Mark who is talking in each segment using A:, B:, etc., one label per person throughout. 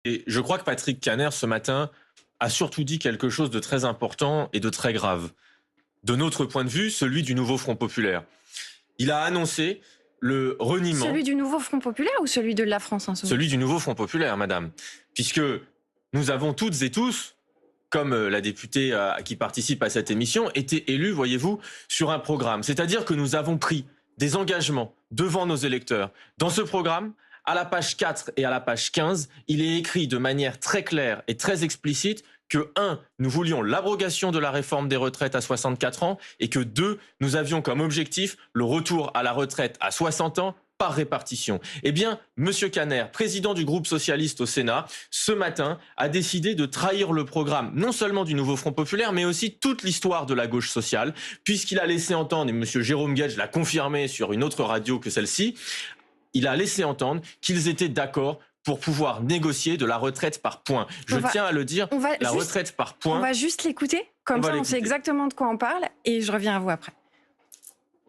A: Et je crois que Patrick Caner, ce matin, a surtout dit quelque chose de très important et de très grave. De notre point de vue, celui du nouveau Front populaire. Il a annoncé le reniement.
B: Celui du nouveau Front populaire ou celui de la France insoumise?
A: Celui du nouveau Front populaire, madame. Puisque nous avons toutes et tous, comme la députée qui participe à cette émission, été élus, voyez-vous, sur un programme. C'est-à-dire que nous avons pris des engagements devant nos électeurs. Dans ce programme, à la page 4 et à la page 15, il est écrit de manière très claire et très explicite que 1, nous voulions l'abrogation de la réforme des retraites à 64 ans et que 2, nous avions comme objectif le retour à la retraite à 60 ans par répartition. Eh bien, Monsieur Caner, président du groupe socialiste au Sénat, ce matin, a décidé de trahir le programme, non seulement du nouveau Front populaire, mais aussi toute l'histoire de la gauche sociale, puisqu'il a laissé entendre, et Monsieur Jérôme Guedj l'a confirmé sur une autre radio que celle-ci, il a laissé entendre qu'ils étaient d'accord pour pouvoir négocier de la retraite par points. Je tiens à le dire, la retraite par points...
B: On va juste l'écouter, comme ça on sait exactement de quoi on parle, et je reviens à vous après.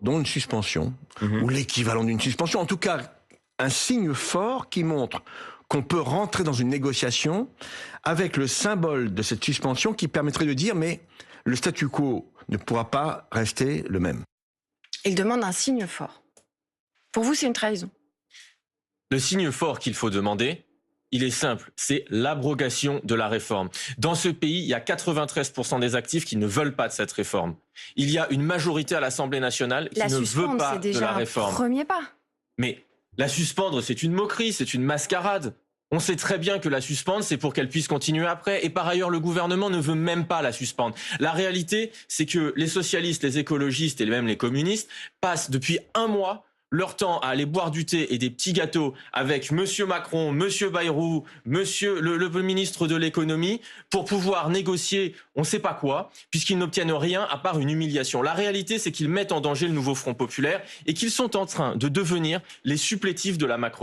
C: Dont une suspension, ou l'équivalent d'une suspension, en tout cas un signe fort qui montre qu'on peut rentrer dans une négociation avec le symbole de cette suspension qui permettrait de dire mais le statu quo ne pourra pas rester le même.
B: Il demande un signe fort. Pour vous, c'est une trahison?
A: Le signe fort qu'il faut demander, il est simple, c'est l'abrogation de la réforme. Dans ce pays, il y a 93% des actifs qui ne veulent pas de cette réforme. Il y a une majorité à l'Assemblée nationale qui ne veut pas de la réforme.
B: C'est déjà un premier pas.
A: Mais la suspendre, c'est une moquerie, c'est une mascarade. On sait très bien que la suspendre, c'est pour qu'elle puisse continuer après. Et par ailleurs, le gouvernement ne veut même pas la suspendre. La réalité, c'est que les socialistes, les écologistes et même les communistes passent depuis un mois leur temps à aller boire du thé et des petits gâteaux avec Monsieur Macron, Monsieur Bayrou, Monsieur le ministre de l'économie pour pouvoir négocier on ne sait pas quoi, puisqu'ils n'obtiennent rien à part une humiliation. La réalité, c'est qu'ils mettent en danger le nouveau Front populaire et qu'ils sont en train de devenir les supplétifs de la Macronie.